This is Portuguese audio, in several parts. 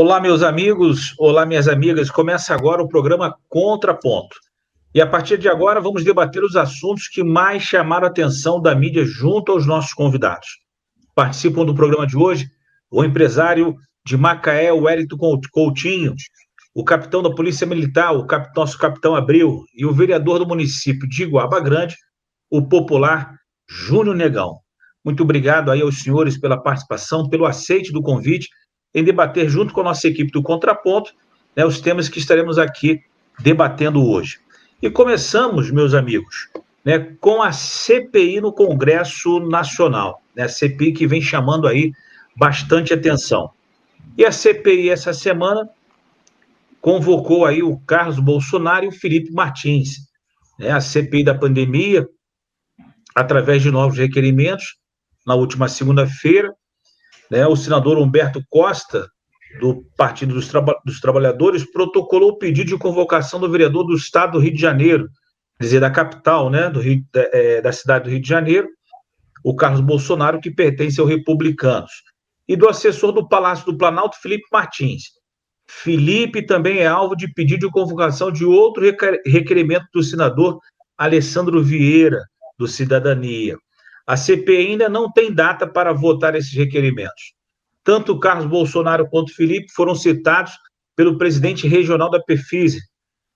Olá, meus amigos, olá, minhas amigas. Começa agora o programa Contraponto. E a partir de agora vamos debater os assuntos que mais chamaram a atenção da mídia junto aos nossos convidados. Participam do programa de hoje o empresário de Macaé, o Wellington Coutinho, o capitão da Polícia Militar, nosso capitão Abreu, e o vereador do município de Iguaba Grande, o popular Júnior Negão. Muito obrigado aí aos senhores pela participação, pelo aceite do convite em debater junto com a nossa equipe do Contraponto, né, os temas que estaremos aqui debatendo hoje. E começamos, meus amigos, né, com a CPI no Congresso Nacional, né, a CPI que vem chamando aí bastante atenção. E a CPI essa semana convocou aí o Carlos Bolsonaro e o Felipe Martins, né, a CPI da pandemia, através de novos requerimentos, na última segunda-feira, né, o senador Humberto Costa, do Partido dos Trabalhadores, protocolou o pedido de convocação do vereador do Estado do Rio de Janeiro, quer dizer, da capital, né, da cidade do Rio de Janeiro, o Carlos Bolsonaro, que pertence aos Republicanos, e do assessor do Palácio do Planalto, Felipe Martins. Felipe também é alvo de pedido de convocação de outro requerimento do senador Alessandro Vieira, do Cidadania. A CPI ainda não tem data para votar esses requerimentos. Tanto o Carlos Bolsonaro quanto o Felipe foram citados pelo presidente regional da PEFISE,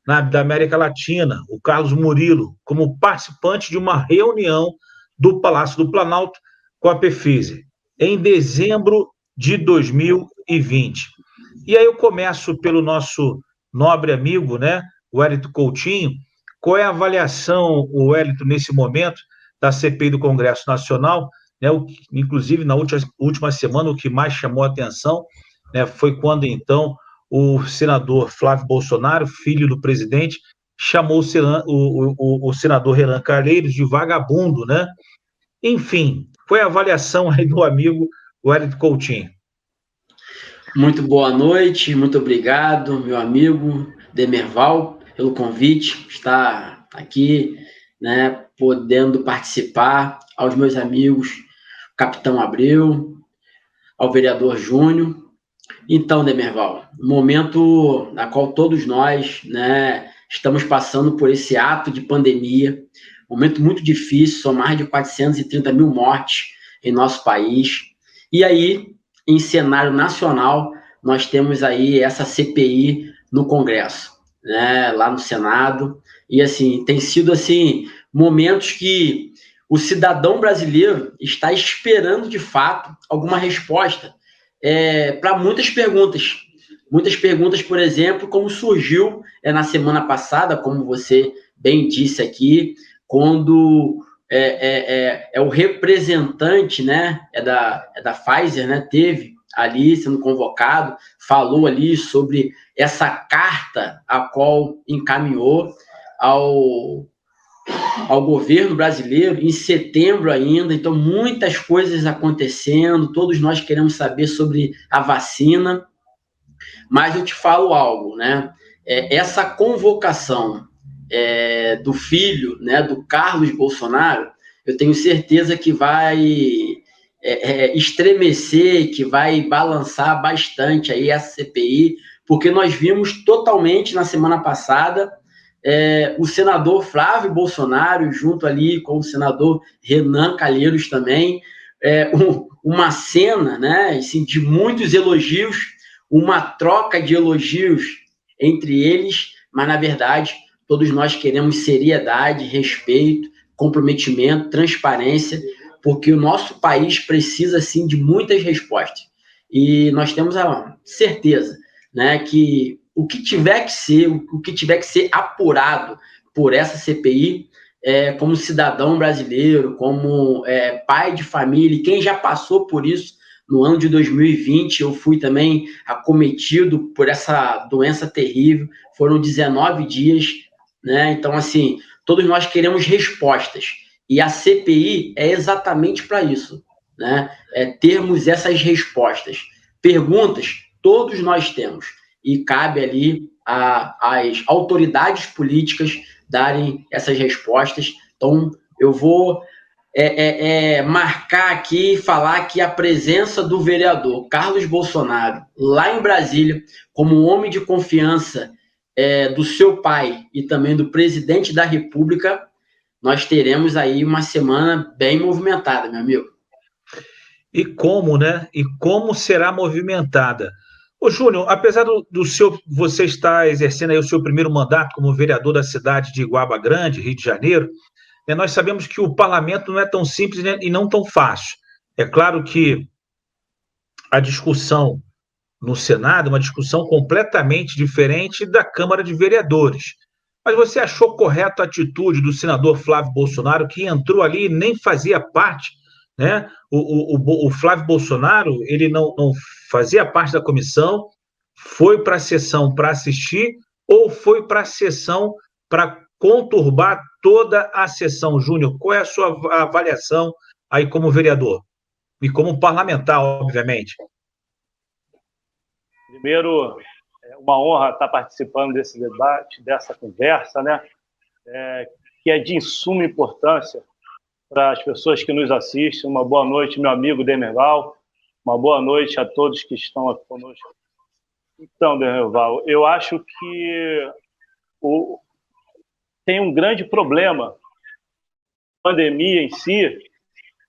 da América Latina, o Carlos Murilo, como participante de uma reunião do Palácio do Planalto com a PEFISE, em dezembro de 2020. E aí eu começo pelo nosso nobre amigo, né, o Wellington Coutinho. Qual é a avaliação, o Wellington, nesse momento, da CPI do Congresso Nacional, né, inclusive na última semana, o que mais chamou a atenção, né, foi quando, o senador Flávio Bolsonaro, filho do presidente, chamou o senador Renan Calheiros de vagabundo, né? Enfim, foi a avaliação aí do amigo Wellington Coutinho. Muito boa noite, muito obrigado, meu amigo Demerval, pelo convite, estar aqui, né, podendo participar, aos meus amigos, Capitão Abreu, ao vereador Júnior. Então, Demerval, momento na qual todos nós, né, estamos passando por esse ato de pandemia, momento muito difícil, são mais de 430 mil mortes em nosso país. E aí, em cenário nacional, nós temos aí essa CPI no Congresso, né, lá no Senado. E, assim, tem sido, assim, momentos que o cidadão brasileiro está esperando, de fato, alguma resposta para muitas perguntas. Muitas perguntas, por exemplo, como surgiu na semana passada, como você bem disse aqui, quando o representante, né, da Pfizer, né, teve ali sendo convocado, falou ali sobre essa carta a qual encaminhou ao governo brasileiro em setembro ainda. Então, muitas coisas acontecendo, todos nós queremos saber sobre a vacina, mas eu te falo algo, né? Essa convocação do filho, né, do Carlos Bolsonaro, eu tenho certeza que vai estremecer, que vai balançar bastante aí a CPI, porque nós vimos totalmente na semana passada o senador Flávio Bolsonaro, junto ali com o senador Renan Calheiros também, uma cena, né, assim, de muitos elogios, uma troca de elogios entre eles, mas, na verdade, todos nós queremos seriedade, respeito, comprometimento, transparência, porque o nosso país precisa, sim, de muitas respostas. E nós temos a certeza, né, que o que tiver que ser apurado por essa CPI, como cidadão brasileiro, como pai de família, e quem já passou por isso no ano de 2020, eu fui também acometido por essa doença terrível, foram 19 dias, né? Então, assim, todos nós queremos respostas, e a CPI é exatamente para isso, né? Termos essas respostas. Perguntas, todos nós temos, e cabe ali às autoridades políticas darem essas respostas. Então, eu vou marcar aqui e falar que a presença do vereador Carlos Bolsonaro, lá em Brasília, como um homem de confiança do seu pai e também do presidente da República, nós teremos aí uma semana bem movimentada, meu amigo. E como, né? E como será movimentada? Ô, Júnior, apesar você estar exercendo aí o seu primeiro mandato como vereador da cidade de Iguaba Grande, Rio de Janeiro, né, nós sabemos que o parlamento não é tão simples, né, e não tão fácil. É claro que a discussão no Senado é uma discussão completamente diferente da Câmara de Vereadores. Mas você achou correta a atitude do senador Flávio Bolsonaro, que entrou ali e nem fazia parte, né? O Flávio Bolsonaro, ele não fazia parte da comissão, foi para a sessão para assistir ou foi para a sessão para conturbar toda a sessão? Júnior, qual é a sua avaliação aí como vereador? E como parlamentar, obviamente. Primeiro, é uma honra estar participando desse debate, dessa conversa, né? Que é de suma importância para as pessoas que nos assistem. Uma boa noite, meu amigo Demerval. Uma boa noite a todos que estão aqui conosco. Então, Demerval, eu acho que tem um grande problema. A pandemia em si,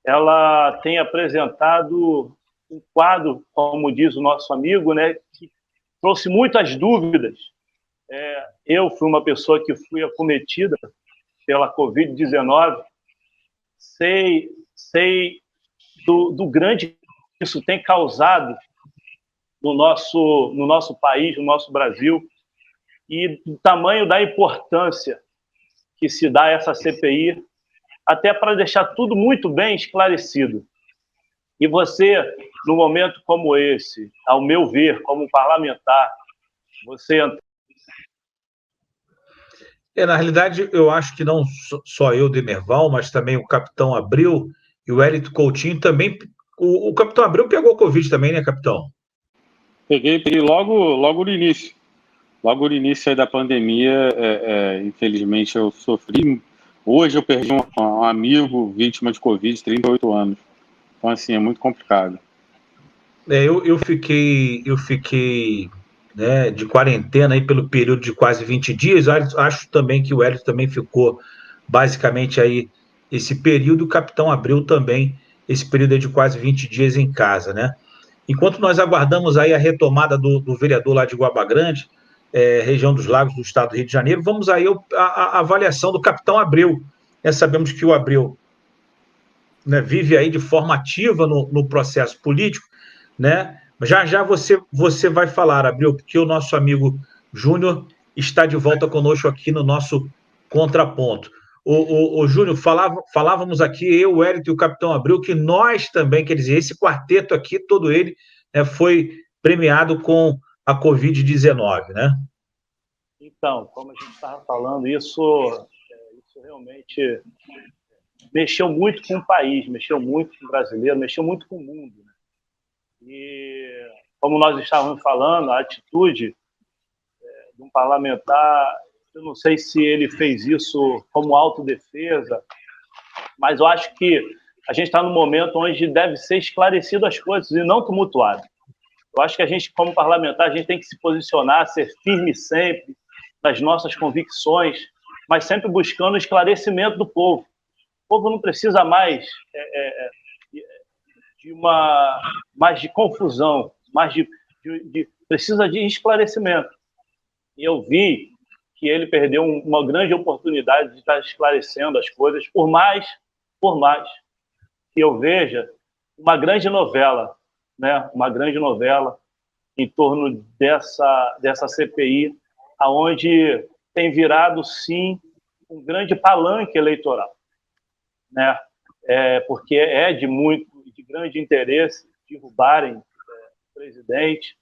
ela tem apresentado um quadro, como diz o nosso amigo, né, que trouxe muitas dúvidas. Eu fui uma pessoa que fui acometida pela Covid-19, sei do grande que isso tem causado no nosso país, no nosso Brasil, e do tamanho da importância que se dá a essa CPI, até para deixar tudo muito bem esclarecido. E você, num momento como esse, ao meu ver, como parlamentar, você... Na realidade, eu acho que não só eu, Demerval, mas também o Capitão Abreu e o Hélito Coutinho também... O Capitão Abreu pegou Covid também, né, Capitão? Peguei logo no início. Logo no início aí da pandemia, infelizmente, eu sofri. Hoje eu perdi um amigo vítima de Covid, 38 anos. Então, assim, é muito complicado. Eu fiquei né, de quarentena aí pelo período de quase 20 dias. Acho também que o Hélio também ficou basicamente aí esse período. O Capitão Abreu também, esse período aí de quase 20 dias em casa, né? Enquanto nós aguardamos aí a retomada do vereador lá de Guaba Grande, região dos Lagos do estado do Rio de Janeiro, vamos aí a avaliação do Capitão Abreu. Sabemos que o Abreu, né, vive aí de forma ativa no processo político, né? Já você vai falar, Abreu, porque o nosso amigo Júnior está de volta conosco aqui no nosso contraponto. O Júnior, falávamos aqui, eu, o Hélito e o Capitão Abreu, que nós também, quer dizer, esse quarteto aqui, todo ele, foi premiado com a Covid-19, né? Então, como a gente estava falando, isso realmente mexeu muito com o país, mexeu muito com o brasileiro, mexeu muito com o mundo, né? E, como nós estávamos falando, a atitude de um parlamentar, eu não sei se ele fez isso como autodefesa, mas eu acho que a gente está num momento onde deve ser esclarecido as coisas e não tumultuado. Eu acho que a gente, como parlamentar, a gente tem que se posicionar, ser firme sempre nas nossas convicções, mas sempre buscando o esclarecimento do povo. O povo não precisa mais de confusão, precisa de esclarecimento. E eu vi que ele perdeu uma grande oportunidade de estar esclarecendo as coisas, por mais que eu veja uma grande novela, né? Uma grande novela em torno dessa CPI, aonde tem virado, sim, um grande palanque eleitoral, né? Porque é de grande interesse derrubarem o presidente,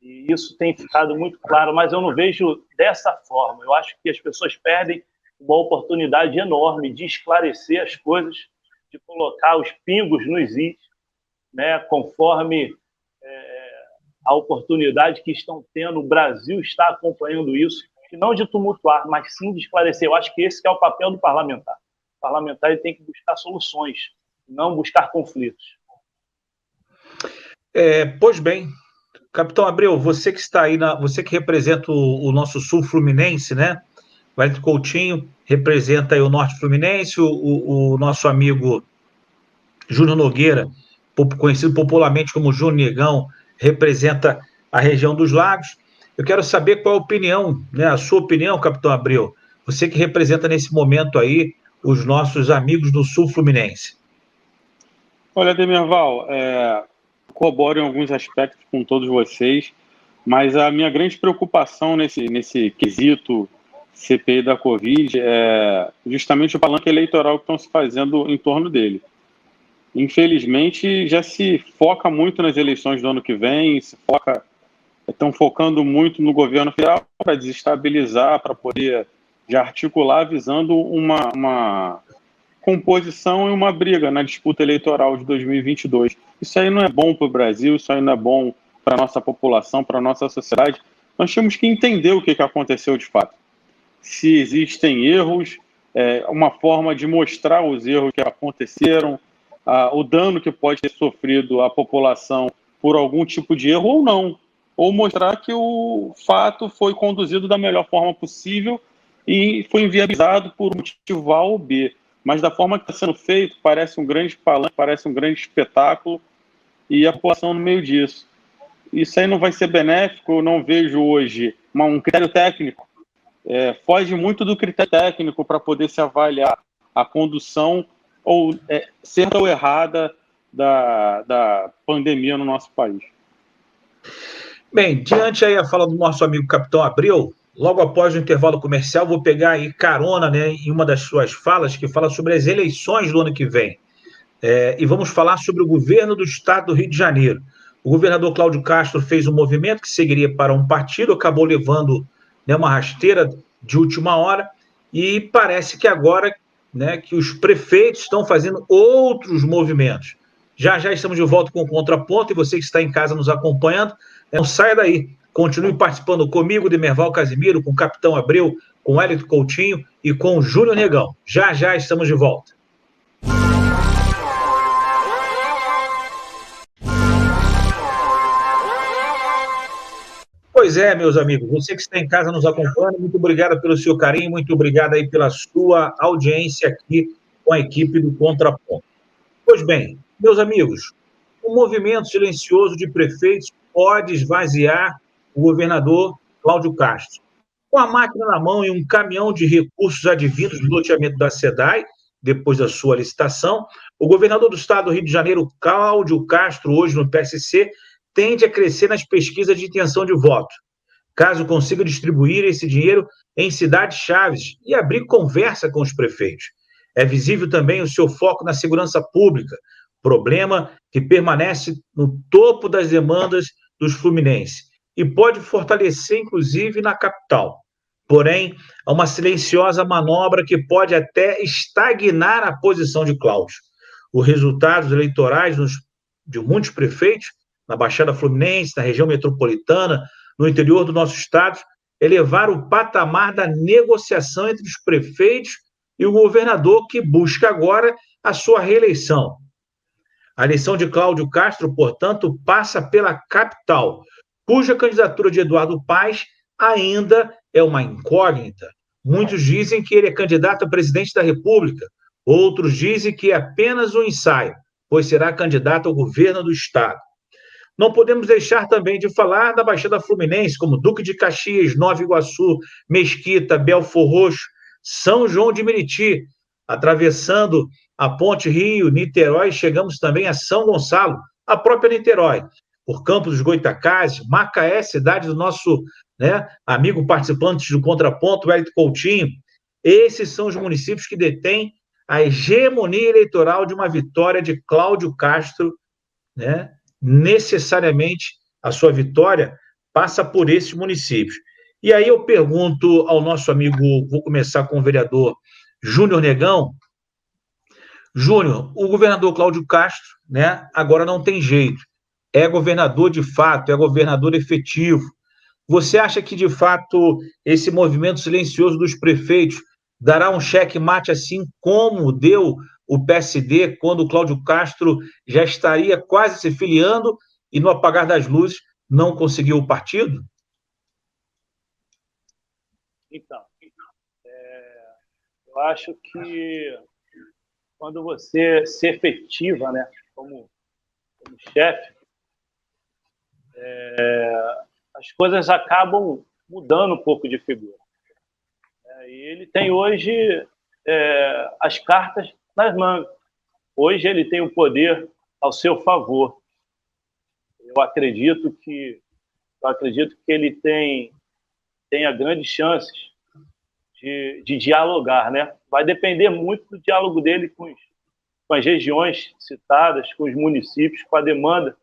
e isso tem ficado muito claro, mas eu não vejo dessa forma. Eu acho que as pessoas perdem uma oportunidade enorme de esclarecer as coisas, de colocar os pingos nos is, né, conforme a oportunidade que estão tendo. O Brasil está acompanhando isso, e não de tumultuar, mas sim de esclarecer. Eu acho que esse que é o papel do parlamentar. O parlamentar ele tem que buscar soluções, não buscar conflitos. Pois bem, Capitão Abreu, você que está aí, você que representa o nosso sul fluminense, né? Wellington Coutinho representa aí o norte fluminense, o nosso amigo Júnior Nogueira, conhecido popularmente como Júnior Negão, representa a região dos lagos. Eu quero saber qual a opinião, né, a sua opinião, Capitão Abreu, você que representa nesse momento aí os nossos amigos do sul fluminense. Olha, Demerval, corroboro em alguns aspectos com todos vocês, mas a minha grande preocupação nesse quesito CPI da Covid é justamente o palanque eleitoral que estão se fazendo em torno dele. Infelizmente, já se foca muito nas eleições do ano que vem, estão focando muito no governo federal para desestabilizar, para poder já articular, visando uma composição e uma briga na disputa eleitoral de 2022. Isso aí não é bom para o Brasil, isso aí não é bom para a nossa população, para a nossa sociedade. Nós temos que entender o que aconteceu de fato. Se existem erros, uma forma de mostrar os erros que aconteceram, o dano que pode ter sofrido a população por algum tipo de erro ou não, ou mostrar que o fato foi conduzido da melhor forma possível e foi inviabilizado por um motivo A ou B. Mas da forma que está sendo feito, parece um grande palanque, parece um grande espetáculo, e a população no meio disso. Isso aí não vai ser benéfico, eu não vejo hoje um critério técnico. Foge muito do critério técnico para poder se avaliar a condução ou certa ou errada da pandemia no nosso país. Bem, diante aí a fala do nosso amigo Capitão Abreu, logo após o intervalo comercial, vou pegar aí carona, né, em uma das suas falas, que fala sobre as eleições do ano que vem. E vamos falar sobre o governo do estado do Rio de Janeiro. O governador Cláudio Castro fez um movimento que seguiria para um partido, acabou levando, né, uma rasteira de última hora, e parece que agora, né, que os prefeitos estão fazendo outros movimentos. Já estamos de volta com o Contraponto, e você que está em casa nos acompanhando, não saia daí. Continue participando comigo, Demerval Casimiro, com o Capitão Abreu, com o Wellington Coutinho e com o Júnior Negão. Já estamos de volta. Pois é, meus amigos, você que está em casa nos acompanhando, muito obrigado pelo seu carinho, muito obrigado aí pela sua audiência aqui com a equipe do Contraponto. Pois bem, meus amigos, o movimento silencioso de prefeitos pode esvaziar o governador Cláudio Castro. Com a máquina na mão e um caminhão de recursos advindos do loteamento da SEDAI, depois da sua licitação, o governador do estado do Rio de Janeiro, Cláudio Castro, hoje no PSC, tende a crescer nas pesquisas de intenção de voto. Caso consiga distribuir esse dinheiro em cidades-chaves e abrir conversa com os prefeitos. É visível também o seu foco na segurança pública, problema que permanece no topo das demandas dos fluminenses e pode fortalecer, inclusive, na capital. Porém, há uma silenciosa manobra que pode até estagnar a posição de Cláudio. Os resultados eleitorais de muitos prefeitos, na Baixada Fluminense, na região metropolitana, no interior do nosso estado, elevaram o patamar da negociação entre os prefeitos e o governador, que busca agora a sua reeleição. A eleição de Cláudio Castro, portanto, passa pela capital, cuja candidatura de Eduardo Paes ainda é uma incógnita. Muitos dizem que ele é candidato a presidente da República, outros dizem que é apenas um ensaio, pois será candidato ao governo do estado. Não podemos deixar também de falar da Baixada Fluminense, como Duque de Caxias, Nova Iguaçu, Mesquita, Belfor Roxo, São João de Meriti. Atravessando a Ponte Rio, Niterói, chegamos também a São Gonçalo, a própria Niterói, por Campos dos Goitacazes, Macaé, cidade do nosso, né, amigo participante do Contraponto, Wellington Coutinho. Esses são os municípios que detêm a hegemonia eleitoral de uma vitória de Cláudio Castro, né? Necessariamente a sua vitória passa por esses municípios. E aí eu pergunto ao nosso amigo, vou começar com o vereador Júnior Negão. Júnior, o governador Cláudio Castro, né, agora não tem jeito. É governador de fato, é governador efetivo. Você acha que, de fato, esse movimento silencioso dos prefeitos dará um cheque-mate assim como deu o PSD quando o Cláudio Castro já estaria quase se filiando e no apagar das luzes não conseguiu o partido? Então, eu acho que quando você se efetiva, né, como chefe, as coisas acabam mudando um pouco de figura. E ele tem hoje as cartas nas mangas. Hoje ele tem o poder ao seu favor. Eu acredito que ele tenha grandes chances de dialogar, né? Vai depender muito do diálogo dele com as regiões citadas, com os municípios, com a demanda.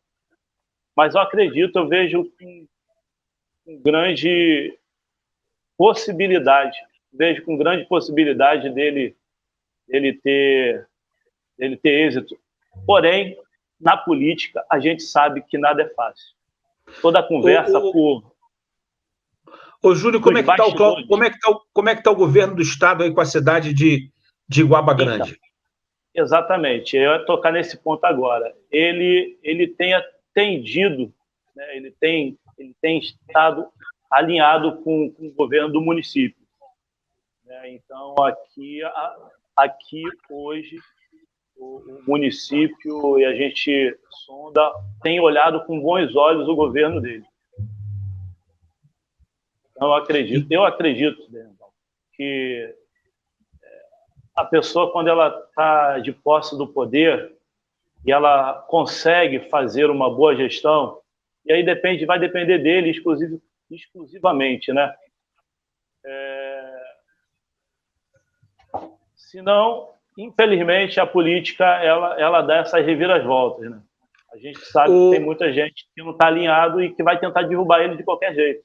Mas eu vejo com grande possibilidade. Vejo com grande possibilidade dele ter êxito. Porém, na política, a gente sabe que nada é fácil. Toda a conversa Ô, Júlio, como é que está o governo do estado aí com a cidade de Iguaba Grande? Então, exatamente. Eu ia tocar nesse ponto agora. Ele tem atendido, né, ele tem estado alinhado com o governo do município. Então, aqui hoje, o município e a gente sonda, tem olhado com bons olhos o governo dele. Então, eu acredito que a pessoa, quando ela está de posse do poder e ela consegue fazer uma boa gestão, e aí vai depender dele exclusivamente, né? Senão, infelizmente, a política ela dá essas reviravoltas, né? A gente sabe que tem muita gente que não está alinhado e que vai tentar derrubar ele de qualquer jeito.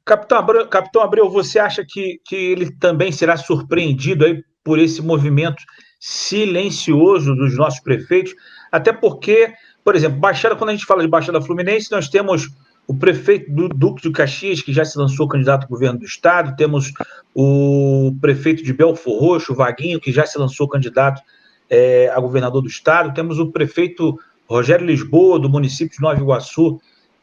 Capitão Abreu, você acha que ele também será surpreendido aí por esse movimento silencioso dos nossos prefeitos? Até porque, por exemplo, quando a gente fala de Baixada Fluminense, nós temos o prefeito do Duque de Caxias, que já se lançou candidato ao governo do estado, temos o prefeito de Belfor Roxo, Vaguinho, que já se lançou candidato a governador do estado, temos o prefeito Rogério Lisboa, do município de Nova Iguaçu,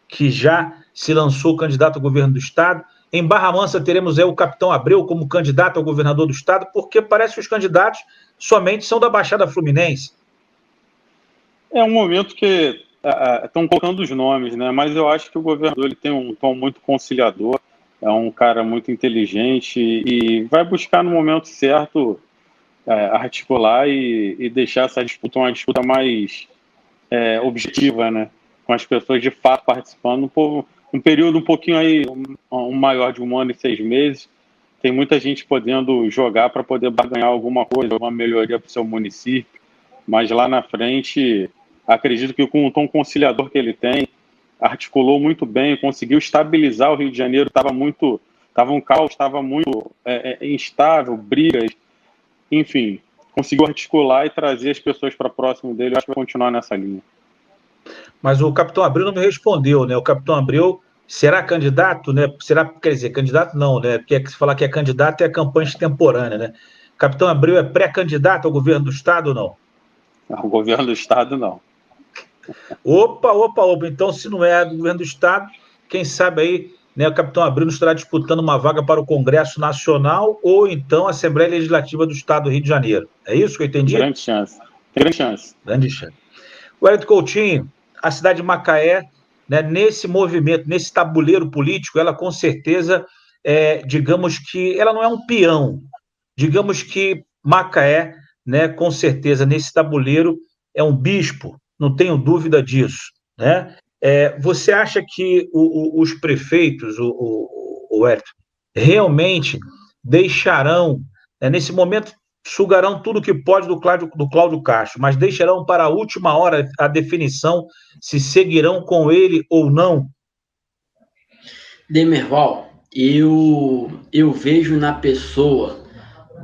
que já se lançou candidato ao governo do estado. Em Barra Mansa teremos o Capitão Abreu como candidato ao governador do estado, porque parece que os candidatos somente são da Baixada Fluminense. É um momento que estão colocando os nomes, né? Mas eu acho que o governador ele tem um tom muito conciliador, é um cara muito inteligente e vai buscar no momento certo articular e deixar essa disputa uma disputa mais objetiva, né? Com as pessoas de fato participando, um período um pouquinho aí, um maior de 1 ano e 6 meses, tem muita gente podendo jogar para poder ganhar alguma coisa, alguma melhoria para o seu município, mas lá na frente, acredito que com o tom conciliador que ele tem, articulou muito bem, conseguiu estabilizar o Rio de Janeiro, estava um caos, estava muito instável, brigas, enfim, conseguiu articular e trazer as pessoas para próximo dele. Eu acho que vai continuar nessa linha. Mas o Capitão Abreu não me respondeu, né? O Capitão Abreu será candidato, né? Quer dizer, candidato não, né? Porque se falar que é candidato é campanha extemporânea, né? O Capitão Abreu é pré-candidato ao governo do estado ou não? O governo do estado, não. Opa. Então, se não é do governo do estado, quem sabe aí, né, o Capitão Abreu não estará disputando uma vaga para o Congresso Nacional ou então a Assembleia Legislativa do Estado do Rio de Janeiro. É isso que eu entendi? Grande chance. Grande chance. Wellington Coutinho, a cidade de Macaé, né, nesse movimento, nesse tabuleiro político, ela com certeza, digamos que ela não é um peão. Digamos que Macaé, né, com certeza, nesse tabuleiro, é um bispo, não tenho dúvida disso, né? Você acha que os prefeitos, o Wellington, realmente deixarão, nesse momento, sugarão tudo que pode do Cláudio Castro, mas deixarão para a última hora a definição se seguirão com ele ou não? Demerval, eu vejo na pessoa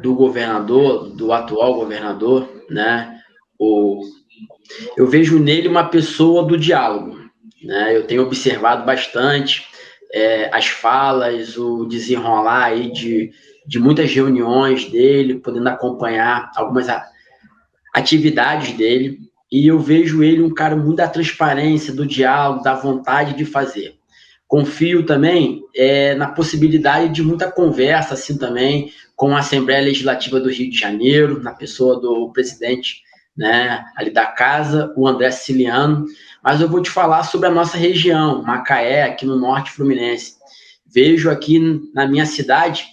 do governador, do atual governador, né, eu vejo nele uma pessoa do diálogo, né? Eu tenho observado bastante as falas, o desenrolar aí de muitas reuniões dele, podendo acompanhar algumas atividades dele, e eu vejo ele um cara muito da transparência, do diálogo, da vontade de fazer. Confio também na possibilidade de muita conversa, assim, também, com a Assembleia Legislativa do Rio de Janeiro, na pessoa do presidente, né, ali da casa, o André Siciliano. Mas eu vou te falar sobre a nossa região, Macaé, aqui no Norte Fluminense. Vejo aqui na minha cidade,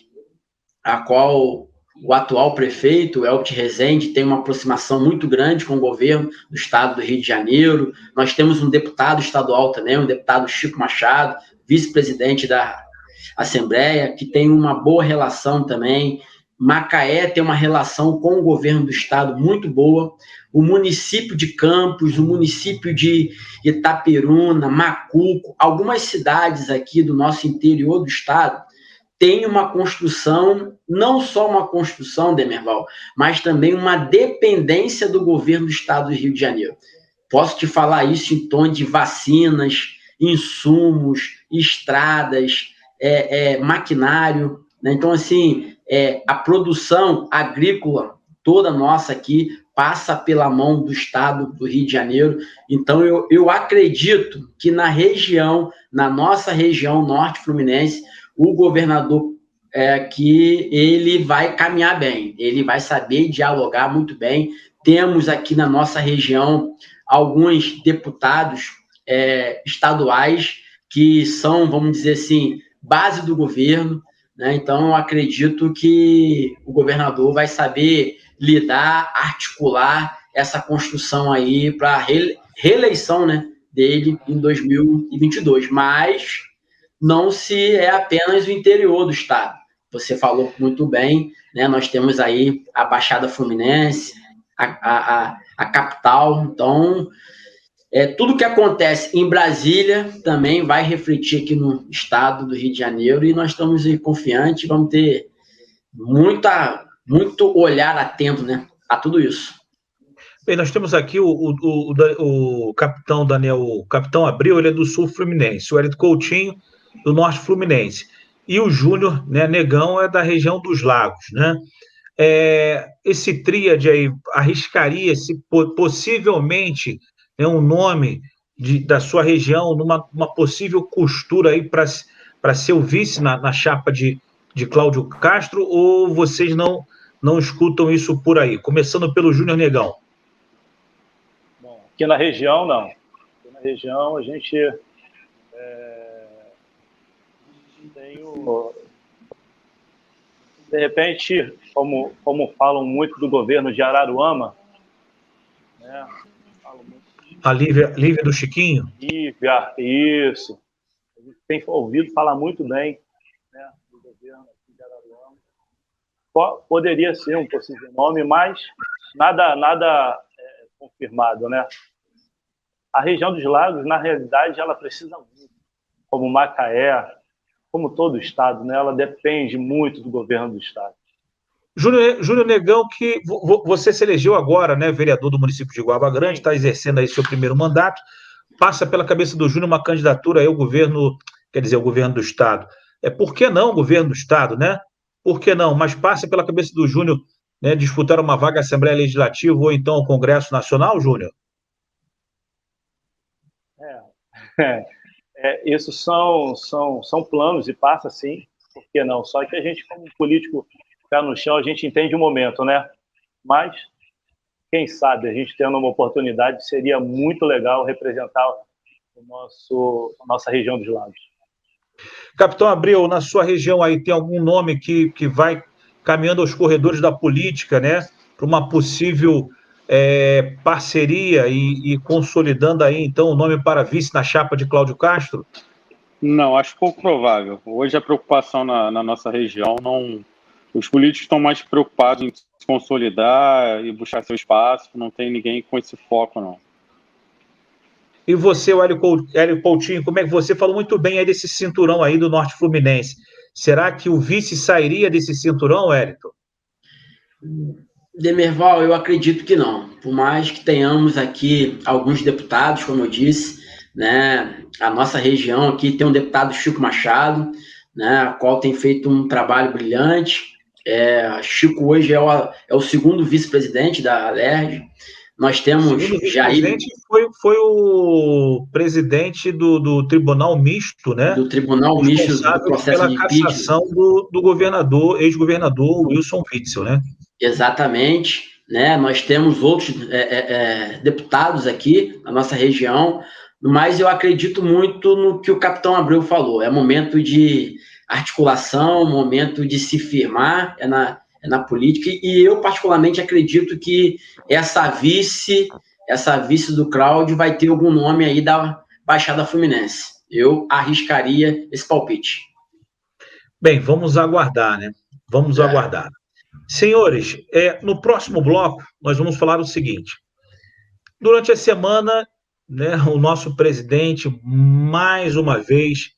a qual o atual prefeito, Elbert Rezende, tem uma aproximação muito grande com o governo do estado do Rio de Janeiro. Nós temos um deputado estadual também, um deputado Chico Machado, vice-presidente da Assembleia, que tem uma boa relação também. Macaé tem uma relação com o governo do estado muito boa. O município de Campos, o município de Itaperuna, Macuco, algumas cidades aqui do nosso interior do estado tem uma construção, não só uma construção, Demerval, mas também uma dependência do governo do estado do Rio de Janeiro. Posso te falar isso em tom de vacinas, insumos, estradas, maquinário, né? Então, assim, a produção agrícola toda nossa aqui passa pela mão do estado do Rio de Janeiro. Então, eu acredito que na nossa região norte fluminense, o governador que ele vai caminhar bem, ele vai saber dialogar muito bem. Temos aqui na nossa região alguns deputados estaduais que são, vamos dizer assim, base do governo, né? Então, eu acredito que o governador vai saber lidar, articular essa construção aí para a reeleição, né, dele em 2022, mas não se é apenas o interior do estado. Você falou muito bem, né? Nós temos aí a Baixada Fluminense, a capital. Então, tudo que acontece em Brasília também vai refletir aqui no estado do Rio de Janeiro, e nós estamos confiantes, vamos ter muito olhar atento, né, a tudo isso. Bem, nós temos aqui o capitão Daniel, o capitão Abreu, ele é do Sul Fluminense, o Hélio Coutinho, do Norte Fluminense, e o Júnior, né, Negão, é da região dos Lagos, né? Esse tríade aí arriscaria-se possivelmente, né, um nome da sua região numa possível costura aí para ser o vice na chapa de Cláudio Castro, ou vocês não escutam isso por aí? Começando pelo Júnior Negão. Bom, aqui na região, não. Aqui na região, a gente tem de repente, como falam muito do governo de Araruama, né? A Lívia do Chiquinho? Lívia, isso. A gente tem ouvido falar muito bem, né, do governo aqui de Araruama. Poderia ser um possível nome, mas nada confirmado, né? A região dos Lagos, na realidade, ela precisa muito, como Macaé, como todo o estado, né? Ela depende muito do governo do estado. Júnior Negão, que você se elegeu agora, né, vereador do município de Guaba Grande, está exercendo aí seu primeiro mandato, passa pela cabeça do Júnior uma candidatura aí ao governo, quer dizer, ao governo do estado. Por que não o governo do estado, né? Por que não? Mas passa pela cabeça do Júnior, né, disputar uma vaga à Assembleia Legislativa ou então ao Congresso Nacional, Júnior? Isso são planos e passa sim, por que não? Só que a gente, como político, pé no chão, a gente entende o momento, né? Mas, quem sabe, a gente tendo uma oportunidade, seria muito legal representar a nossa região dos Lagos. Capitão Abreu, na sua região aí tem algum nome que vai caminhando aos corredores da política, né? Para uma possível parceria e consolidando aí, então, o nome para vice na chapa de Cláudio Castro? Não, acho pouco provável. Hoje a preocupação na nossa região não... Os políticos estão mais preocupados em se consolidar e buscar seu espaço, não tem ninguém com esse foco, não. E você, Hélio Coutinho, como é que você falou muito bem aí desse cinturão aí do Norte Fluminense? Será que o vice sairia desse cinturão, Hélito? Demerval, eu acredito que não. Por mais que tenhamos aqui alguns deputados, como eu disse, né, a nossa região aqui tem um deputado Chico Machado, né, a qual tem feito um trabalho brilhante, Chico hoje é o segundo vice-presidente da Alerj. Nós temos Jair... Foi o presidente do Tribunal Misto, né? Do Tribunal Misto do processo pela de cassação do governador, ex-governador Wilson Witzel, né? Exatamente, né? Nós temos outros deputados aqui na nossa região, mas eu acredito muito no que o capitão Abreu falou. É momento de articulação, momento de se firmar, na política, e eu particularmente acredito que essa vice do Cláudio vai ter algum nome aí da Baixada Fluminense. Eu arriscaria esse palpite. Bem, vamos aguardar, né? Vamos aguardar. Senhores, no próximo bloco, nós vamos falar o seguinte. Durante a semana, né, o nosso presidente, mais uma vez,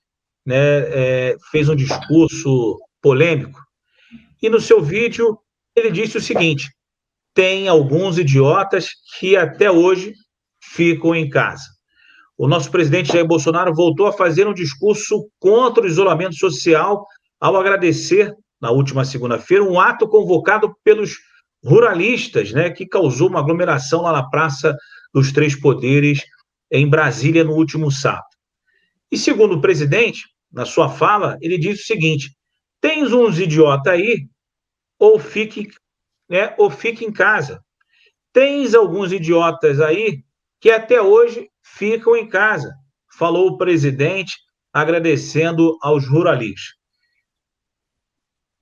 né, fez um discurso polêmico. E no seu vídeo, ele disse o seguinte: tem alguns idiotas que até hoje ficam em casa. O nosso presidente Jair Bolsonaro voltou a fazer um discurso contra o isolamento social ao agradecer, na última segunda-feira, um ato convocado pelos ruralistas, né, que causou uma aglomeração lá na Praça dos Três Poderes, em Brasília, no último sábado. E segundo o presidente, na sua fala, ele disse o seguinte: tens uns idiotas aí, ou fique em casa. Tens alguns idiotas aí que até hoje ficam em casa, falou o presidente, agradecendo aos ruralistas.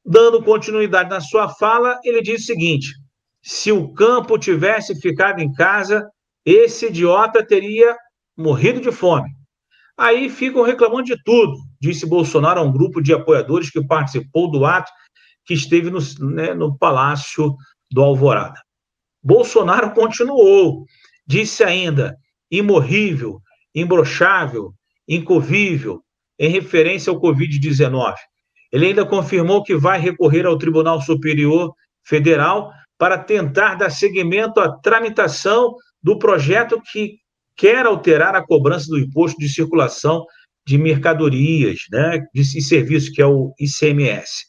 Dando continuidade na sua fala, ele disse o seguinte: se o campo tivesse ficado em casa, esse idiota teria morrido de fome. Aí ficam reclamando de tudo, disse Bolsonaro a um grupo de apoiadores que participou do ato que esteve no Palácio do Alvorada. Bolsonaro continuou, disse ainda imorrível, imbrochável, incovível, em referência ao Covid-19. Ele ainda confirmou que vai recorrer ao Tribunal Superior Federal para tentar dar seguimento à tramitação do projeto que quer alterar a cobrança do imposto de circulação de mercadorias, né, e serviços, que é o ICMS.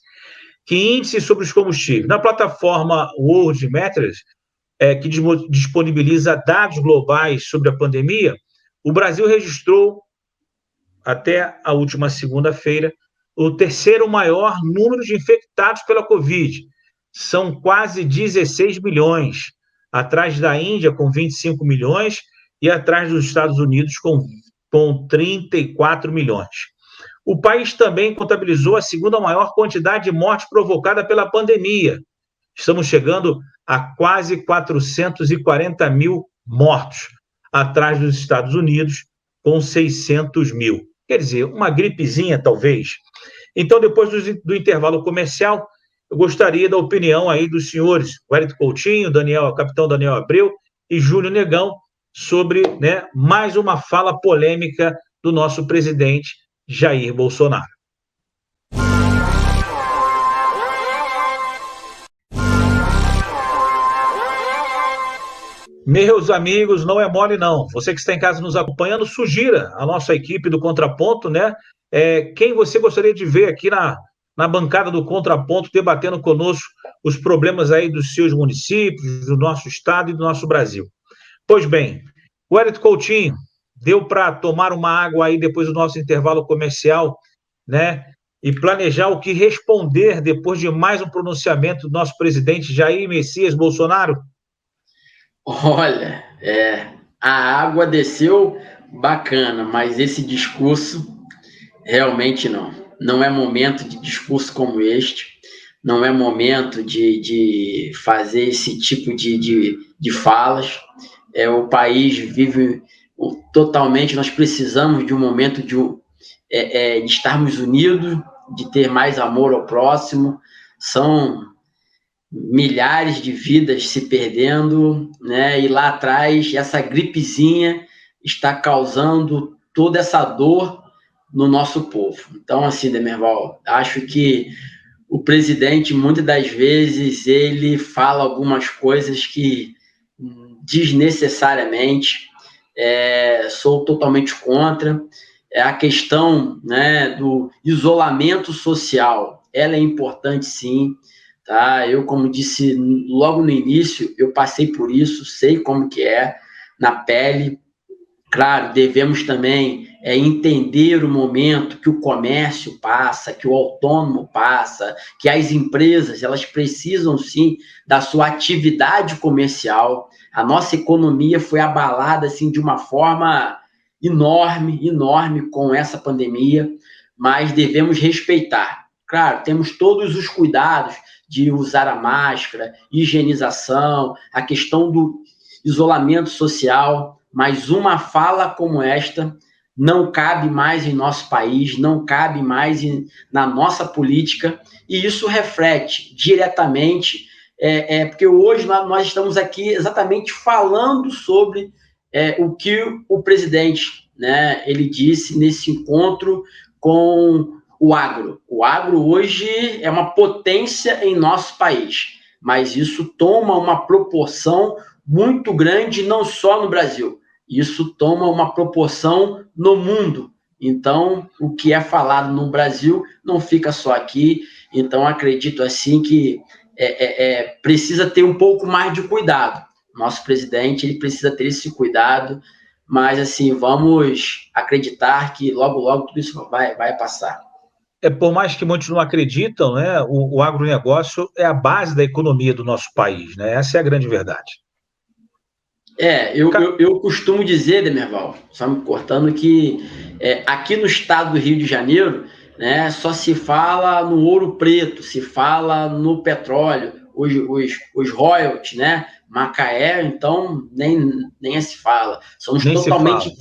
Que índice sobre os combustíveis? Na plataforma World Metrics, que disponibiliza dados globais sobre a pandemia, o Brasil registrou, até a última segunda-feira, o terceiro maior número de infectados pela Covid. São quase 16 milhões, atrás da Índia, com 25 milhões, e atrás dos Estados Unidos, com 34 milhões. O país também contabilizou a segunda maior quantidade de mortes provocada pela pandemia. Estamos chegando a quase 440 mil mortos, atrás dos Estados Unidos, com 600 mil. Quer dizer, uma gripezinha, talvez. Então, depois do intervalo comercial, eu gostaria da opinião aí dos senhores Wellington Coutinho, capitão Daniel Abreu e Júlio Negão, sobre, né, mais uma fala polêmica do nosso presidente Jair Bolsonaro. Meus amigos, não é mole não. Você que está em casa nos acompanhando, sugira a nossa equipe do Contraponto, né? Quem você gostaria de ver aqui na bancada do Contraponto, debatendo conosco os problemas aí dos seus municípios, do nosso estado e do nosso Brasil. Pois bem, Wellington Coutinho, deu para tomar uma água aí depois do nosso intervalo comercial, né? E planejar o que responder depois de mais um pronunciamento do nosso presidente Jair Messias Bolsonaro? Olha, a água desceu bacana, mas esse discurso realmente não. Não é momento de discurso como este, não é momento de fazer esse tipo de falas. O país vive totalmente, nós precisamos de um momento de estarmos unidos, de ter mais amor ao próximo. São milhares de vidas se perdendo, né? E lá atrás, essa gripezinha está causando toda essa dor no nosso povo. Então, assim, Demerval, acho que o presidente, muitas das vezes, ele fala algumas coisas que desnecessariamente, sou totalmente contra. A questão, né, do isolamento social, ela é importante sim, tá? Eu, como disse logo no início, eu passei por isso, sei como que é na pele. Claro, devemos também entender o momento que o comércio passa, que o autônomo passa, que as empresas, elas precisam sim da sua atividade comercial. A nossa economia foi abalada assim de uma forma enorme, enorme com essa pandemia, mas devemos respeitar. Claro, temos todos os cuidados de usar a máscara, higienização, a questão do isolamento social, mas uma fala como esta não cabe mais em nosso país, não cabe mais na nossa política, e isso reflete diretamente, porque hoje nós estamos aqui exatamente falando sobre o que o presidente, né, ele disse nesse encontro com o agro. O agro hoje é uma potência em nosso país, mas isso toma uma proporção muito grande, não só no Brasil. Isso toma uma proporção no mundo. Então, o que é falado no Brasil não fica só aqui. Então, acredito assim que precisa ter um pouco mais de cuidado. Nosso presidente, ele precisa ter esse cuidado, mas assim, vamos acreditar que logo, logo tudo isso vai passar. Por mais que muitos não acreditam, né, o agronegócio é a base da economia do nosso país, né? Essa é a grande verdade. Eu costumo dizer, Demerval, só me cortando, que aqui no estado do Rio de Janeiro, né, só se fala no ouro preto, se fala no petróleo, os royalties, né? Macaé, então, nem se fala. Somos totalmente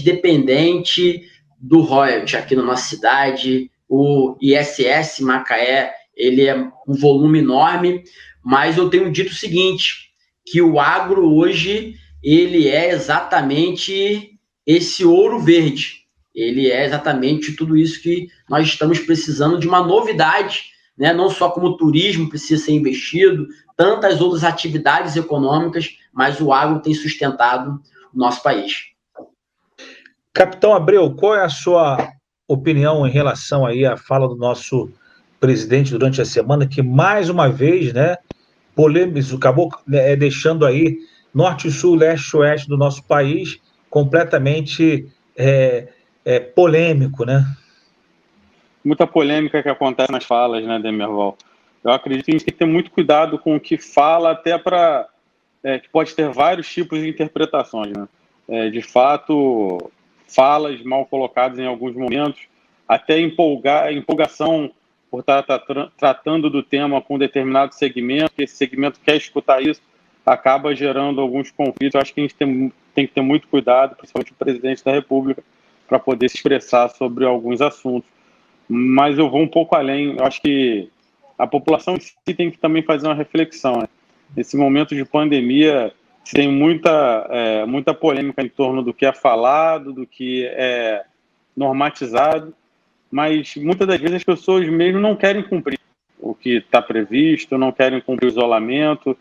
dependentes do royalties aqui na nossa cidade. O ISS Macaé, ele é um volume enorme, mas eu tenho dito o seguinte, que o agro hoje, ele é exatamente esse ouro verde. Ele é exatamente tudo isso que nós estamos precisando de uma novidade, né? Não só como o turismo precisa ser investido, tantas outras atividades econômicas, mas o agro tem sustentado o nosso país. Capitão Abreu, qual é a sua opinião em relação aí à fala do nosso presidente durante a semana, que mais uma vez, né, polêmico, acabou deixando aí norte, sul, leste, oeste do nosso país completamente polêmico, né? Muita polêmica que acontece nas falas, né, Demerval? Eu acredito que a gente tem que ter muito cuidado com o que fala, até para que pode ter vários tipos de interpretações, né? De fato, falas mal colocadas em alguns momentos, até empolgação por estar tratando do tema com um determinado segmento, que esse segmento quer escutar isso, acaba gerando alguns conflitos. Eu acho que a gente tem que ter muito cuidado, principalmente o presidente da República, para poder se expressar sobre alguns assuntos. Mas eu vou um pouco além. Eu acho que a população em si tem que também fazer uma reflexão, né? Nesse momento de pandemia, tem muita polêmica em torno do que é falado, do que é normatizado, mas muitas das vezes as pessoas mesmo não querem cumprir o que está previsto, não querem cumprir o isolamento,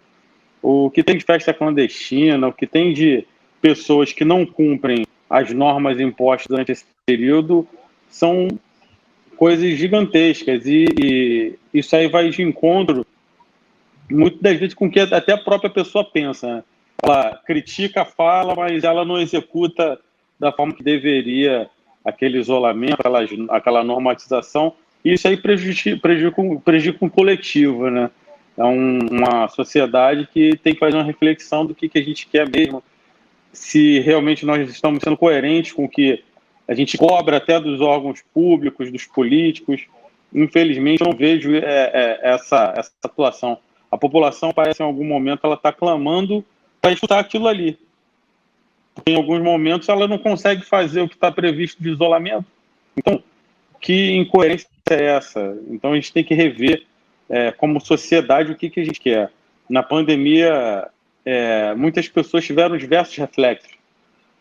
o que tem de festa clandestina, o que tem de pessoas que não cumprem as normas impostas durante esse período, são coisas gigantescas, e isso aí vai de encontro, muitas das vezes, com o que até a própria pessoa pensa, né? Ela critica a fala, mas ela não executa da forma que deveria aquele isolamento, aquela normatização, e isso aí prejudica um coletivo, né? É uma sociedade que tem que fazer uma reflexão do que a gente quer mesmo, se realmente nós estamos sendo coerentes com o que a gente cobra até dos órgãos públicos, dos políticos. Infelizmente, eu não vejo essa atuação. A população parece, em algum momento, ela está clamando para escutar aquilo ali. Em alguns momentos, ela não consegue fazer o que está previsto de isolamento. Então, que incoerência é essa? Então, a gente tem que rever, como sociedade, o que a gente quer. Na pandemia, muitas pessoas tiveram diversos reflexos,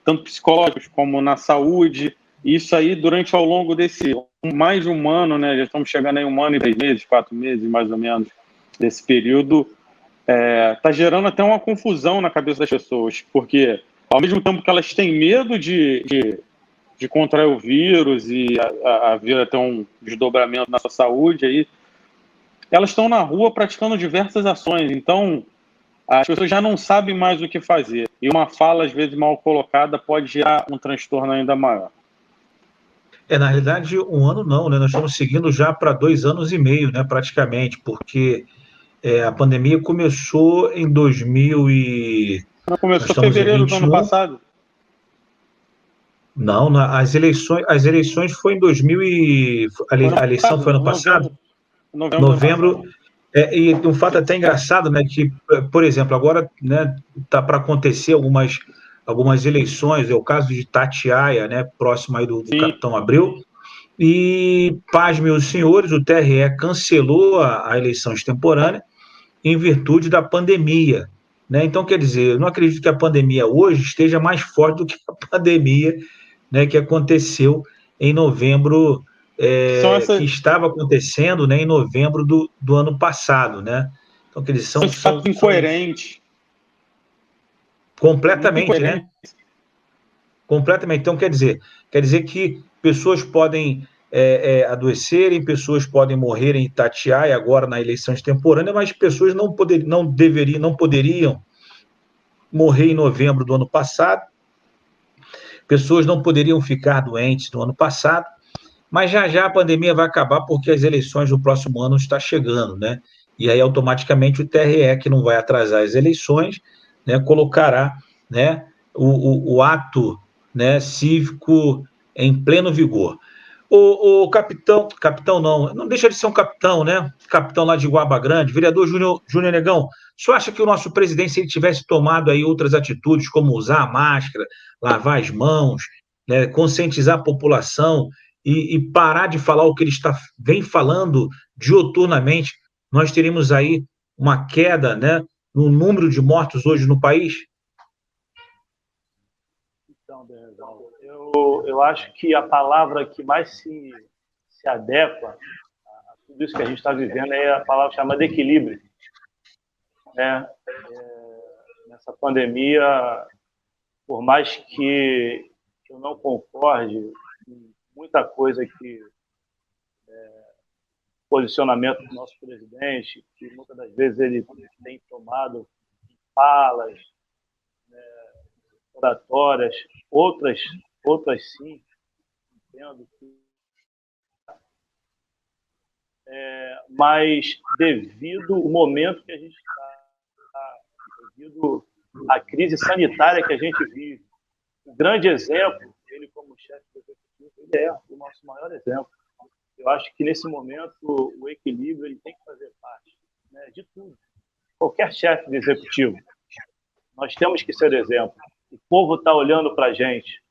tanto psicológicos como na saúde. Isso aí, ao longo desse mais de um ano, né? Já estamos chegando aí 1 ano e 3 meses, 4 meses, mais ou menos, desse período, está gerando até uma confusão na cabeça das pessoas, porque ao mesmo tempo que elas têm medo de contrair o vírus e vir até um desdobramento na sua saúde, aí, elas estão na rua praticando diversas ações. Então, as pessoas já não sabem mais o que fazer. E uma fala, às vezes, mal colocada pode gerar um transtorno ainda maior. Na realidade, um ano não, né? Nós estamos seguindo já para 2 anos e meio, né? Praticamente, porque a pandemia começou em 2000 e... Nós Começou em estamos em fevereiro do ano 21. passado. Não, as eleições foi em 2000 e... A eleição foi ano passado? Novembro. E um fato até engraçado, né? Que, por exemplo, agora, né, tá para acontecer algumas eleições, é o caso de Itatiaia, né? Próximo aí do Capitão Abreu. E, pasmem os senhores, o TRE cancelou a eleição extemporânea em virtude da pandemia, né? Então, quer dizer, eu não acredito que a pandemia hoje esteja mais forte do que a pandemia, né, que aconteceu em novembro, que estava acontecendo, né, em novembro do ano passado, né? Então, que eles são incoerentes. Completamente, né? Completamente. Então, quer dizer que pessoas podem adoecerem, pessoas podem morrer em Itatiaia agora na eleição extemporânea, mas pessoas não poderiam morrer em novembro do ano passado, pessoas não poderiam ficar doentes no ano passado, mas já a pandemia vai acabar porque as eleições do próximo ano estão chegando, né? E aí, automaticamente, o TRE, que não vai atrasar as eleições, né, colocará, né, o ato, né, cívico em pleno vigor. O capitão não deixa de ser um capitão, né? Capitão lá de Guaba Grande, vereador Júnior Negão, o senhor acha que o nosso presidente, se ele tivesse tomado aí outras atitudes, como usar a máscara, lavar as mãos, né, conscientizar a população e parar de falar o que ele vem falando diuturnamente, nós teríamos aí uma queda, né, no número de mortos hoje no país? Então, eu acho que a palavra que mais se adequa a tudo isso que a gente está vivendo é a palavra chamada equilíbrio. Né? Nessa pandemia, por mais que eu não concorde com muita coisa que posicionamento do nosso presidente, que muitas das vezes ele tem tomado falas, né, oratórias, outras sim, entendo que mas devido ao momento que a gente está, devido à crise sanitária que a gente vive, o grande exemplo, ele como chefe do executivo, ele é o nosso maior exemplo. Eu acho que nesse momento o equilíbrio ele tem que fazer parte, né, de tudo. Qualquer chefe de executivo, nós temos que ser exemplo. O povo está olhando para a gente,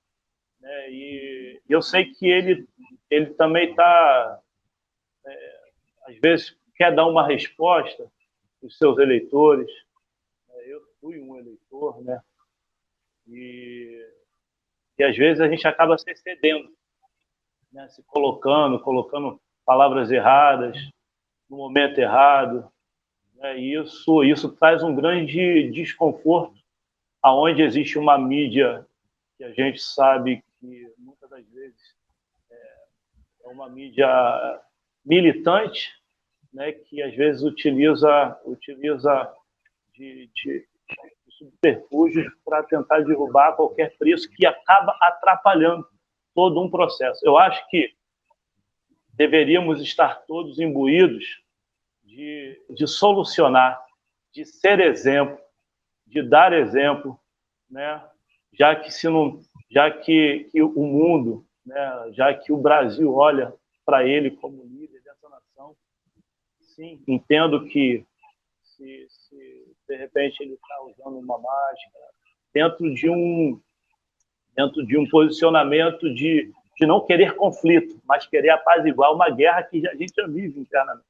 né, e eu sei que ele também está, às vezes, quer dar uma resposta para os seus eleitores. Eu fui um eleitor, né, e às vezes a gente acaba se excedendo, né, se colocando palavras erradas no momento errado, né, e isso traz um grande desconforto, aonde existe uma mídia que a gente sabe que muitas das vezes é uma mídia militante, né, que às vezes utiliza de subterfúgios para tentar derrubar a qualquer preço, que acaba atrapalhando todo um processo. Eu acho que deveríamos estar todos imbuídos de solucionar, de ser exemplo, de dar exemplo, né? Já que o mundo, né? Já que o Brasil olha para ele como líder dessa nação, sim, entendo que se de repente ele está usando uma máscara dentro de um posicionamento de não querer conflito, mas querer apaziguar uma guerra que a gente já vive internamente.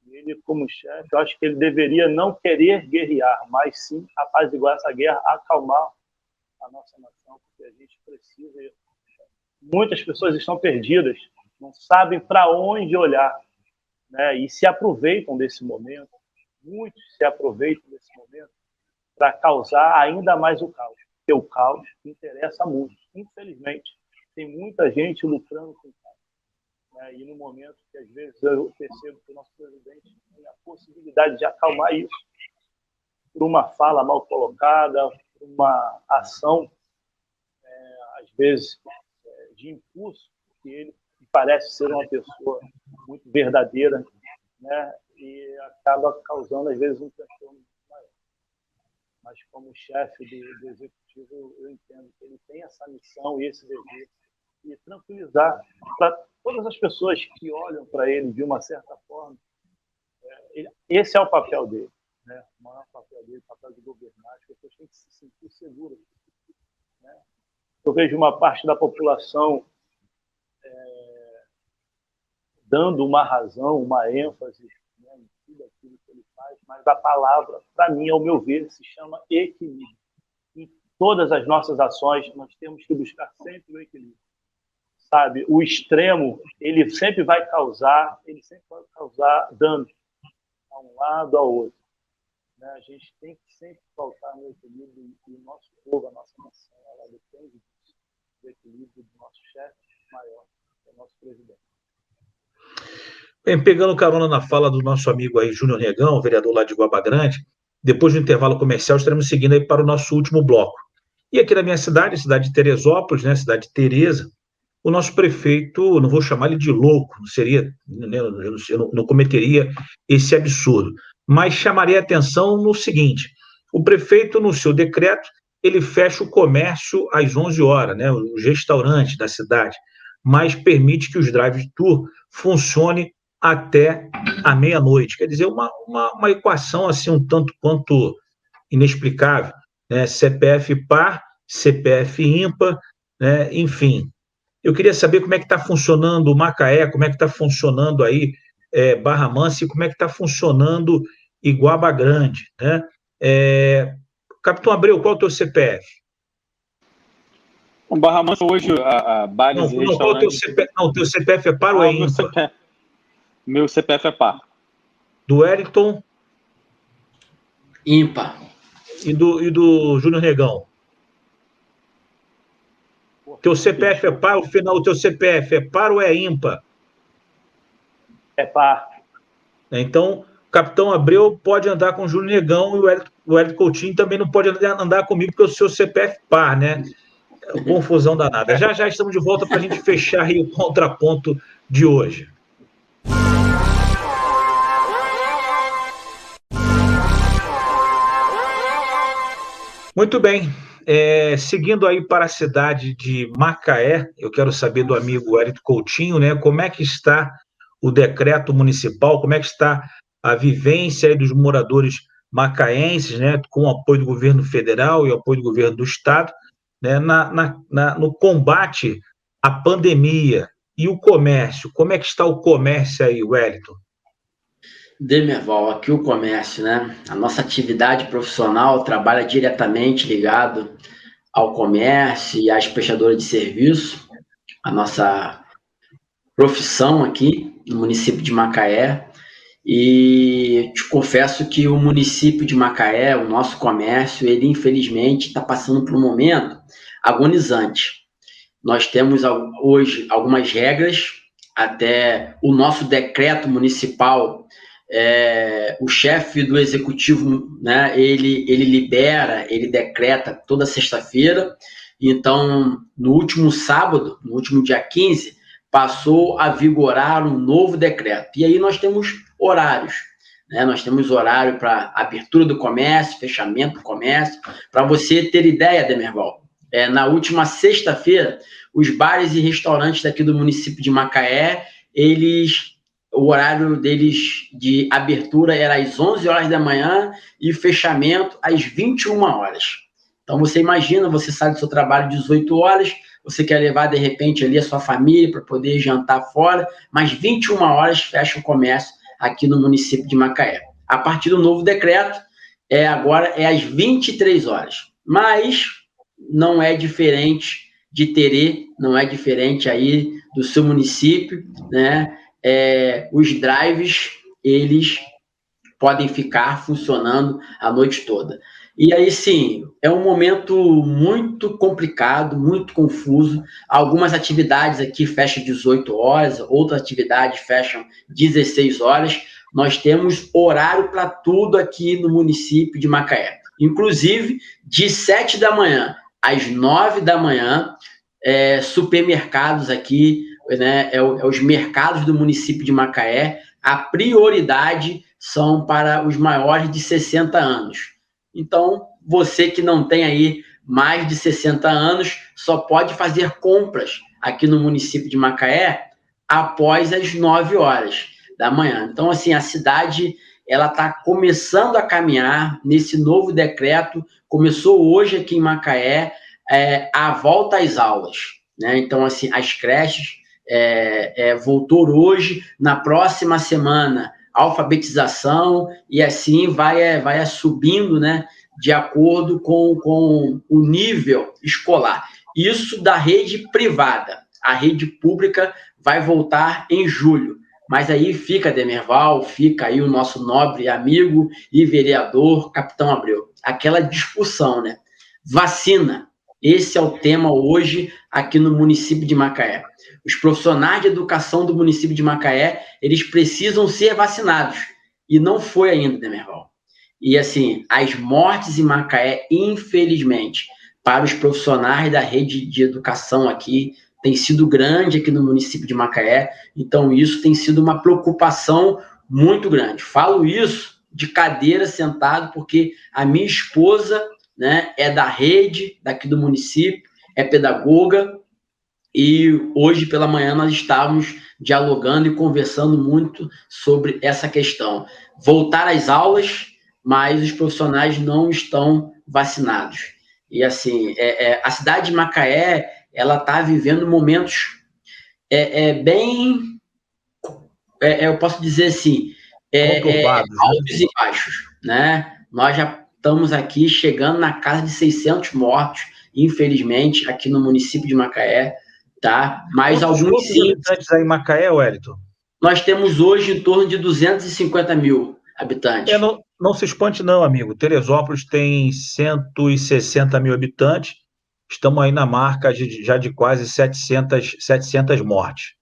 Ele, como chefe, eu acho que ele deveria não querer guerrear, mas sim apaziguar essa guerra, acalmar a nossa nação, porque a gente precisa. Muitas pessoas estão perdidas, não sabem para onde olhar, né? E se aproveitam desse momento, muitos se aproveitam desse momento para causar ainda mais o caos, porque o caos interessa muito. Infelizmente, tem muita gente lucrando com o caos. né? E no momento que, às vezes, eu percebo que o nosso presidente tem a possibilidade de acalmar isso por uma fala mal colocada, por uma ação, às vezes, de impulso, que ele parece ser uma pessoa muito verdadeira, né? E acaba causando, às vezes, um transtorno maior. Mas, como chefe do Executivo, eu entendo que ele tem essa missão e esse dever de tranquilizar para todas as pessoas que olham para ele de uma certa forma. Esse é o papel dele, né? O maior papel dele, o papel de governar. As pessoas têm que se sentir seguras, né? Eu vejo uma parte da população dando uma razão, uma ênfase, né, em tudo aquilo que ele faz, mas a palavra, para mim, ao meu ver, se chama equilíbrio. Em todas as nossas ações, nós temos que buscar sempre o equilíbrio. Sabe? O extremo, ele sempre vai causar dano a um lado, ao outro. Né? A gente tem que sempre faltar no equilíbrio, e o nosso povo, a nossa nação, ela depende do equilíbrio do nosso chefe maior, que é o nosso presidente. Bem, pegando carona na fala do nosso amigo aí, Júnior Negão, vereador lá de Guaba Grande, depois do intervalo comercial, estaremos seguindo aí para o nosso último bloco. E aqui na minha cidade, cidade de Teresópolis, né, cidade de Tereza, o nosso prefeito, não vou chamar ele de louco, não seria, eu não cometeria esse absurdo, mas chamaria a atenção no seguinte: o prefeito, no seu decreto, ele fecha o comércio às 11 horas, né, os restaurantes da cidade, mas permite que os drive-thru funcionem até a meia-noite. Quer dizer, uma equação assim um tanto quanto inexplicável, né? CPF par, CPF ímpar, né? Enfim. Eu queria saber como é que está funcionando o Macaé, como é que está funcionando aí Barra Mansa e como é que está funcionando Iguaba Grande, né? Capitão Abreu, qual é o teu CPF? O Barra Mansa hoje, a bares e restaurantes... Qual é o teu CPF? Não, o teu CPF é par ou é ímpar? Meu CPF é par. Do Wellington? Ímpar. E do Júnior Negão? Teu CPF é par, o teu CPF é par ou é ímpar? É par. Então, o Capitão Abreu pode andar com o Júnior Negão e o Wellington Coutinho também não pode andar comigo, porque o seu CPF par, né? Confusão danada. Já já estamos de volta para a gente fechar aí o contraponto de hoje. Muito bem. Seguindo aí para a cidade de Macaé, eu quero saber do amigo Wellington Coutinho, né? Como é que está o decreto municipal, como é que está a vivência aí dos moradores macaenses, né? Com o apoio do governo federal e o apoio do governo do estado, né, no combate à pandemia e o comércio. Como é que está o comércio aí, Wellington? Demerval, aqui o comércio, né? A nossa atividade profissional trabalha diretamente ligado ao comércio e às prestadoras de serviço. A nossa profissão aqui no município de Macaé. E te confesso que o município de Macaé, o nosso comércio, ele infelizmente está passando por um momento agonizante. Nós temos hoje algumas regras, até o nosso decreto municipal, o chefe do executivo, né, ele decreta toda sexta-feira. Então, no último sábado, no último dia 15, passou a vigorar um novo decreto. E aí nós temos horários, né? Nós temos horário para abertura do comércio, fechamento do comércio. Para você ter ideia, Demerval, na última sexta-feira, os bares e restaurantes daqui do município de Macaé, o horário deles de abertura era às 11 horas da manhã e fechamento às 21 horas. Então, você imagina, você sai do seu trabalho às 18 horas, você quer levar, de repente, ali a sua família para poder jantar fora, mas 21 horas fecha o comércio aqui no município de Macaé. A partir do novo decreto, agora é às 23 horas. Mas não é diferente de Terê, não é diferente aí do seu município, né? Os drives, eles podem ficar funcionando a noite toda. E aí, sim, é um momento muito complicado, muito confuso. Algumas atividades aqui fecham 18 horas, outras atividades fecham 16 horas. Nós temos horário para tudo aqui no município de Macaé. Inclusive, de 7 da manhã às 9 da manhã, supermercados aqui, né, os mercados do município de Macaé, a prioridade são para os maiores de 60 anos. Então, você que não tem aí mais de 60 anos, só pode fazer compras aqui no município de Macaé após as 9 horas da manhã. Então, assim, a cidade ela está começando a caminhar nesse novo decreto. Começou hoje aqui em Macaé a volta às aulas, né? Então, assim, as creches voltou hoje, na próxima semana alfabetização, e assim vai subindo, né, de acordo com o nível escolar. Isso da rede privada. A rede pública vai voltar em julho. Mas aí fica, Demerval, fica aí o nosso nobre amigo e vereador, Capitão Abreu. Aquela discussão, né? Vacina. Esse é o tema hoje aqui no município de Macaé. Os profissionais de educação do município de Macaé, eles precisam ser vacinados. E não foi ainda, Demerval. E, assim, as mortes em Macaé, infelizmente, para os profissionais da rede de educação aqui, tem sido grande aqui no município de Macaé. Então, isso tem sido uma preocupação muito grande. Falo isso de cadeira sentado, porque a minha esposa, né, é da rede daqui do município, é pedagoga, e hoje pela manhã nós estávamos dialogando e conversando muito sobre essa questão. Voltar às aulas, mas os profissionais não estão vacinados. E assim, a cidade de Macaé, ela está vivendo momentos bem, eu posso dizer assim, Conturbados, né? altos e baixos, né? Nós já estamos aqui chegando na casa de 600 mortos, infelizmente, aqui no município de Macaé, tá? Mas alguns sim. Habitantes aí em Macaé, Wellington? Nós temos hoje em torno de 250 mil habitantes. Não se espante não, amigo. Teresópolis tem 160 mil habitantes. Estamos aí na marca já de quase 700 mortes.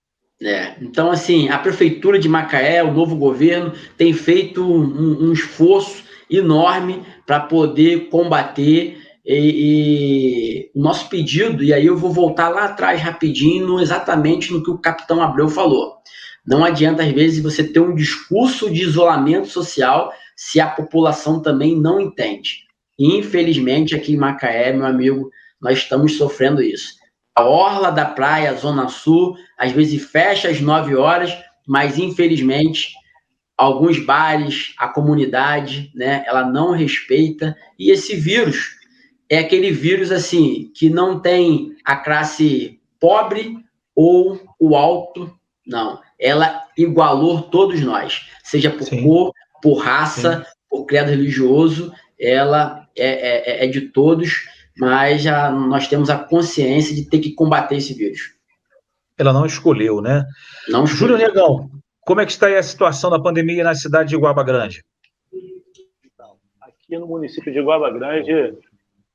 Então, assim, a Prefeitura de Macaé, o novo governo, tem feito um esforço enorme para poder combater e o nosso pedido, e aí eu vou voltar lá atrás rapidinho, exatamente no que o Capitão Abreu falou. Não adianta, às vezes, você ter um discurso de isolamento social se a população também não entende. E, infelizmente, aqui em Macaé, meu amigo, nós estamos sofrendo isso. A orla da praia, Zona Sul, às vezes fecha às 9 horas, mas, infelizmente, alguns bares, a comunidade, né, ela não respeita. E esse vírus é aquele vírus, assim, que não tem a classe pobre ou o alto, não. Ela igualou todos nós, seja por cor, por raça, por credo religioso, ela é de todos, mas nós temos a consciência de ter que combater esse vírus. Ela não escolheu, né? Não escolheu. Júlio Negão, como é que está aí a situação da pandemia na cidade de Iguaba Grande? Então, aqui no município de Iguaba Grande,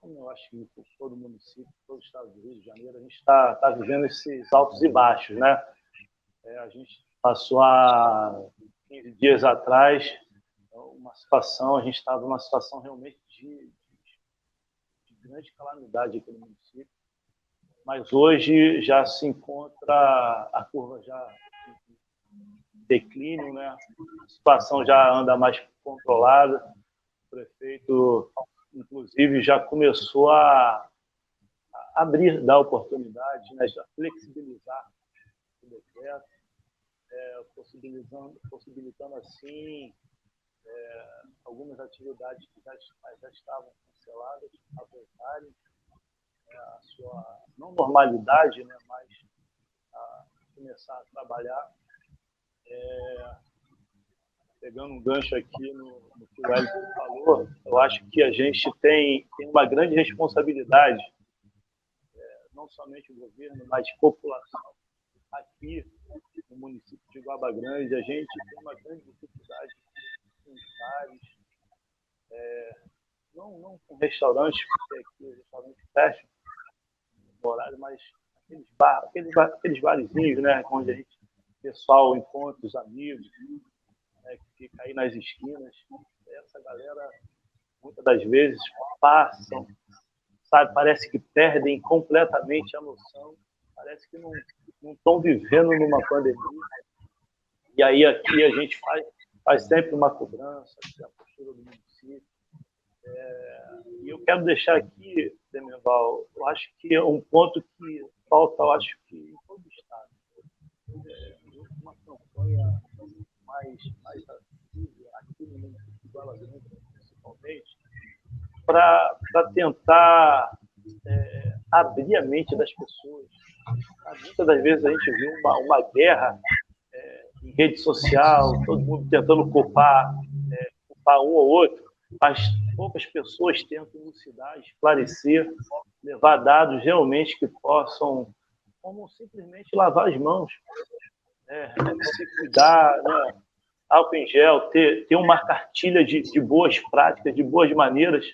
como eu acho que todo município, todo o estado do Rio de Janeiro, a gente está vivendo esses altos e baixos, né? A gente passou há 15 dias atrás uma situação, a gente estava numa situação realmente de grande calamidade aqui no município, mas hoje já se encontra a curva já em declínio, né? A situação já anda mais controlada, o prefeito, inclusive, já começou a abrir, dar oportunidade, né? A flexibilizar o decreto, possibilitando assim algumas atividades que já estavam canceladas a voltarem a sua não normalidade, né, mas a começar a trabalhar. Pegando um gancho aqui no que o Wellington falou, eu acho que a gente tem uma grande responsabilidade, não somente o governo, mas a população. Aqui no município de Iguaba Grande, a gente tem uma grande dificuldade com os bares, não com restaurantes, porque aqui os restaurantes fecham no horário, mas aqueles barzinhos, né, onde o pessoal encontra os amigos, né, que fica aí nas esquinas. Essa galera, muitas das vezes, passam, sabe, parece que perdem completamente a noção, parece que não estão vivendo numa pandemia. E aí aqui a gente faz sempre uma cobrança, a postura do município. E eu quero deixar aqui, Demerval, eu acho que é um ponto que falta, eu acho que em todo o estado, uma campanha mais ativa aqui no município de Goiás Grande, principalmente, para tentar abrir a mente das pessoas. Muitas das vezes a gente viu uma guerra em rede social, todo mundo tentando culpar um ou outro, mas poucas pessoas tentam elucidar, esclarecer, levar dados realmente que possam, como simplesmente lavar as mãos, se cuidar, né? Álcool em gel, ter uma cartilha de boas práticas, de boas maneiras,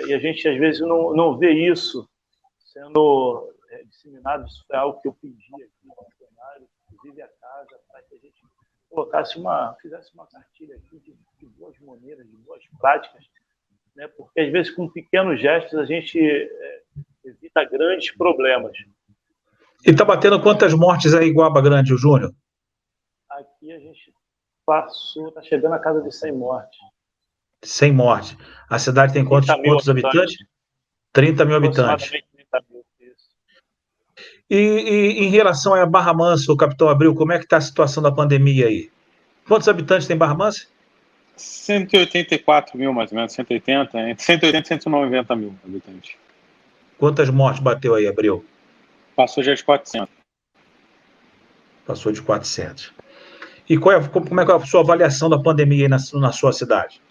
e a gente às vezes não vê isso sendo disseminado. Isso foi algo que eu pedi aqui no cenário, inclusive a casa, para que a gente fizesse uma cartilha aqui de boas maneiras, de boas práticas, né? Porque às vezes com pequenos gestos a gente evita grandes problemas. E está batendo quantas mortes aí em Guaba Grande, o Júnior? Aqui a gente está chegando a casa de 100 mortes. 100 mortes. A cidade tem quantos habitantes? 30 mil habitantes. Aproximadamente 30 mil, isso. E em relação à Barra Mansa, o Capitão Abril, como é que está a situação da pandemia aí? Quantos habitantes tem Barra Mansa? 184 mil, mais ou menos, 180, entre 180 e 190 mil habitantes. Quantas mortes bateu aí, Abril? Passou já de 400. Passou de 400. E como é que é a sua avaliação da pandemia aí na sua cidade?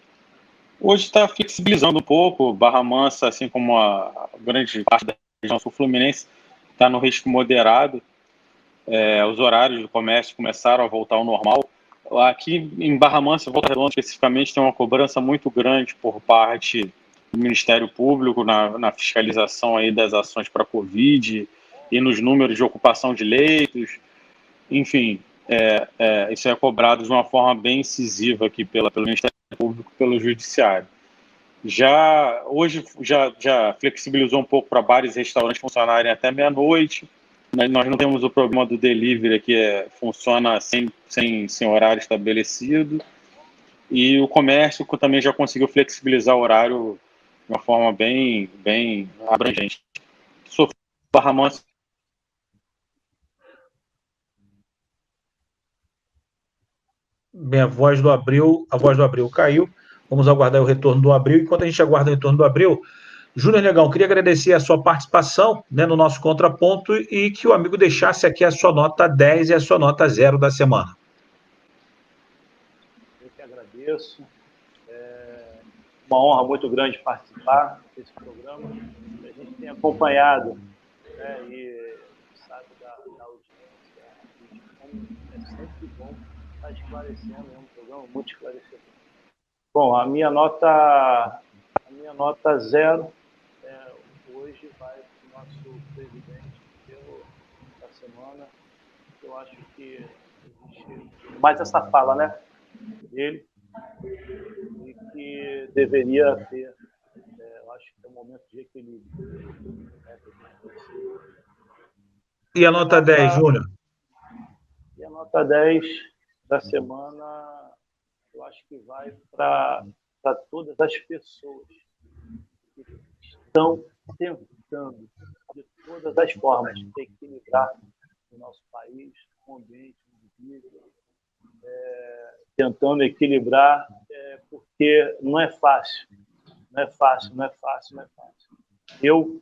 Hoje está flexibilizando um pouco. Barra Mansa, assim como a grande parte da região sul-fluminense, está no risco moderado. Os horários do comércio começaram a voltar ao normal. Aqui em Barra Mansa, Volta Redonda especificamente, tem uma cobrança muito grande por parte do Ministério Público na fiscalização aí das ações para a Covid e nos números de ocupação de leitos. Enfim, isso é cobrado de uma forma bem incisiva aqui pelo Ministério Público, pelo Judiciário. Hoje já flexibilizou um pouco para bares e restaurantes funcionarem até meia-noite. Nós não temos o problema do delivery, que funciona sem horário estabelecido. E o comércio também já conseguiu flexibilizar o horário de uma forma bem abrangente. Sou Barra Mansa. Bem, a voz do Abril caiu. Vamos aguardar o retorno do Abril. Enquanto a gente aguarda o retorno do Abril, Júnior Negão, queria agradecer a sua participação, né, no nosso contraponto e que o amigo deixasse aqui a sua nota 10 e a sua nota 0 da semana. Eu que agradeço. Uma honra muito grande participar desse programa. A gente tem acompanhado, né, e sabe da audiência, e como é sempre bom estar esclarecendo, é um programa muito esclarecedor. Bom, a minha nota 0 hoje vai para o nosso presidente da semana. Eu acho que existe mais essa fala, né, dele, e que deveria ter, eu acho que é um momento de equilíbrio. E a nota 10, Júnior? E a nota 10 da semana, eu acho que vai para todas as pessoas que estão tentando, de todas as formas, equilibrar o nosso país, o ambiente, o indivíduo, tentando equilibrar, porque não é fácil. Eu,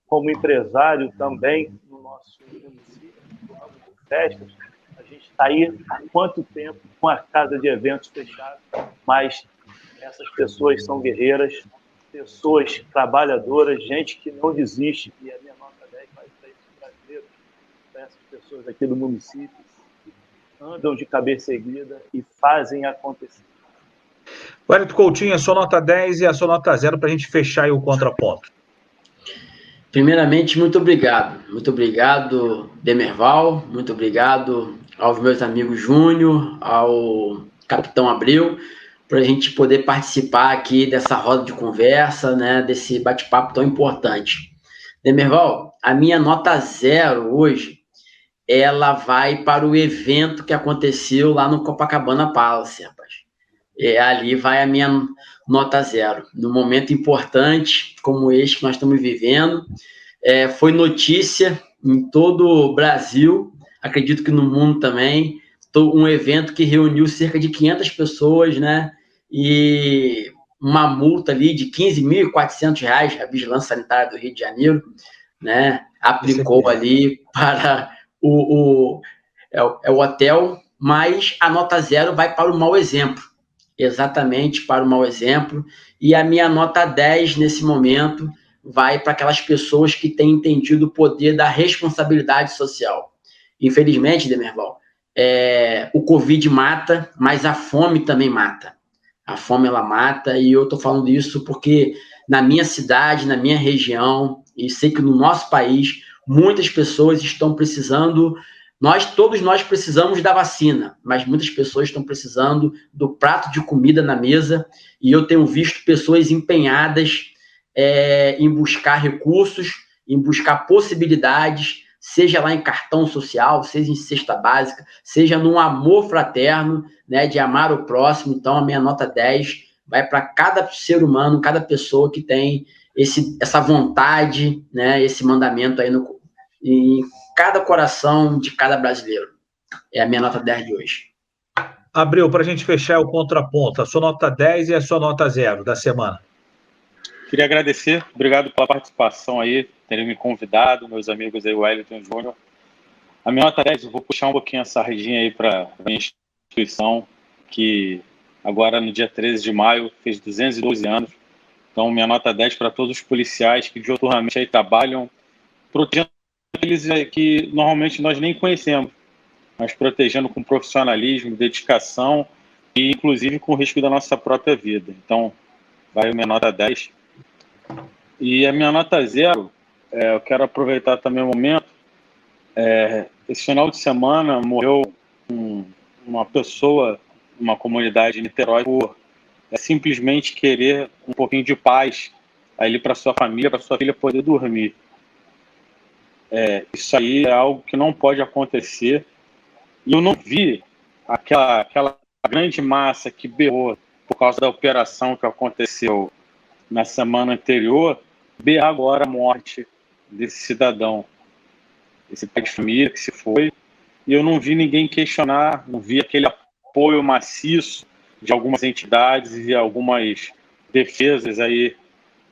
como empresário também, no nosso município, no ramo de festas, a gente está aí há quanto tempo com a casa de eventos fechada, mas essas pessoas são guerreiras, pessoas trabalhadoras, gente que não desiste, e a minha nota 10 vai para esses brasileiros, para essas pessoas aqui do município, que andam de cabeça erguida e fazem acontecer. Wellington Coutinho, a sua nota 10 e a sua nota 0 para a gente fechar aí o contraponto. Primeiramente, muito obrigado. Muito obrigado, Demerval. Muito obrigado aos meus amigos Júnior, ao Capitão Abreu, para a gente poder participar aqui dessa roda de conversa, né, desse bate-papo tão importante. Demerval, a minha nota 0 hoje, ela vai para o evento que aconteceu lá no Copacabana Palace, rapaz. Ali vai a minha nota 0. No momento importante como este que nós estamos vivendo, foi notícia em todo o Brasil, acredito que no mundo também, um evento que reuniu cerca de 500 pessoas, né? E uma multa ali de R$15.400, a Vigilância Sanitária do Rio de Janeiro, né? Aplicou ali para o hotel, mas a nota 0 vai para o mau exemplo. Exatamente para o mau exemplo, e a minha nota 10 nesse momento vai para aquelas pessoas que têm entendido o poder da responsabilidade social. Infelizmente, Demerval, o Covid mata, mas a fome também mata. A fome, ela mata, e eu estou falando isso porque na minha cidade, na minha região, e sei que no nosso país, muitas pessoas estão precisando. Todos nós precisamos da vacina, mas muitas pessoas estão precisando do prato de comida na mesa, e eu tenho visto pessoas empenhadas em buscar recursos, em buscar possibilidades, seja lá em cartão social, seja em cesta básica, seja num amor fraterno, né, de amar o próximo. Então, a minha nota 10 vai para cada ser humano, cada pessoa que tem essa vontade, né, esse mandamento aí em cada coração de cada brasileiro. É a minha nota 10 de hoje. Abreu, para a gente fechar o contraponto, a sua nota 10 e a sua nota 0 da semana. Queria agradecer, obrigado pela participação aí, terem me convidado, meus amigos aí, Wellington e Júnior. A minha nota 10, eu vou puxar um pouquinho a sardinha aí para a minha instituição, que agora no dia 13 de maio fez 212 anos. Então, minha nota 10 para todos os policiais que diuturnamente aí trabalham, protegendo aqueles que normalmente nós nem conhecemos, mas protegendo com profissionalismo, dedicação e inclusive com o risco da nossa própria vida. Então, vai a minha nota 10. E a minha nota 0, eu quero aproveitar também o momento. Esse final de semana morreu uma pessoa, uma comunidade em Niterói, por simplesmente querer um pouquinho de paz ali para sua família, para sua filha poder dormir. Isso aí é algo que não pode acontecer. E eu não vi aquela grande massa que berrou por causa da operação que aconteceu na semana anterior, berrar agora a morte desse cidadão, esse pai de família que se foi. E eu não vi ninguém questionar, não vi aquele apoio maciço de algumas entidades e algumas defesas aí,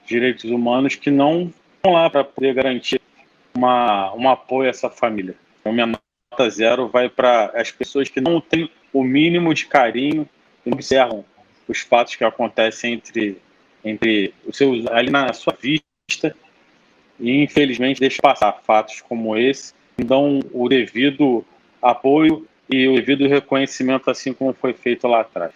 direitos humanos, que não estão lá para poder garantir um apoio a essa família. Então, minha nota 0 vai para as pessoas que não têm o mínimo de carinho e observam os fatos que acontecem entre os seus, ali na sua vista, e infelizmente deixa passar fatos como esse, dão o devido apoio e o devido reconhecimento, assim como foi feito lá atrás.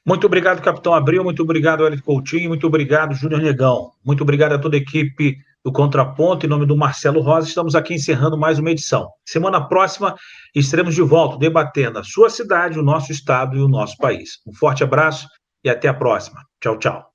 Muito obrigado, Capitão Abreu, muito obrigado, Wellington Coutinho, muito obrigado, Júnior Negão. Muito obrigado a toda a equipe do Contraponto, em nome do Marcelo Rosa, estamos aqui encerrando mais uma edição. Semana próxima estaremos de volta debatendo a sua cidade, o nosso estado e o nosso país. Um forte abraço e até a próxima. Tchau, tchau.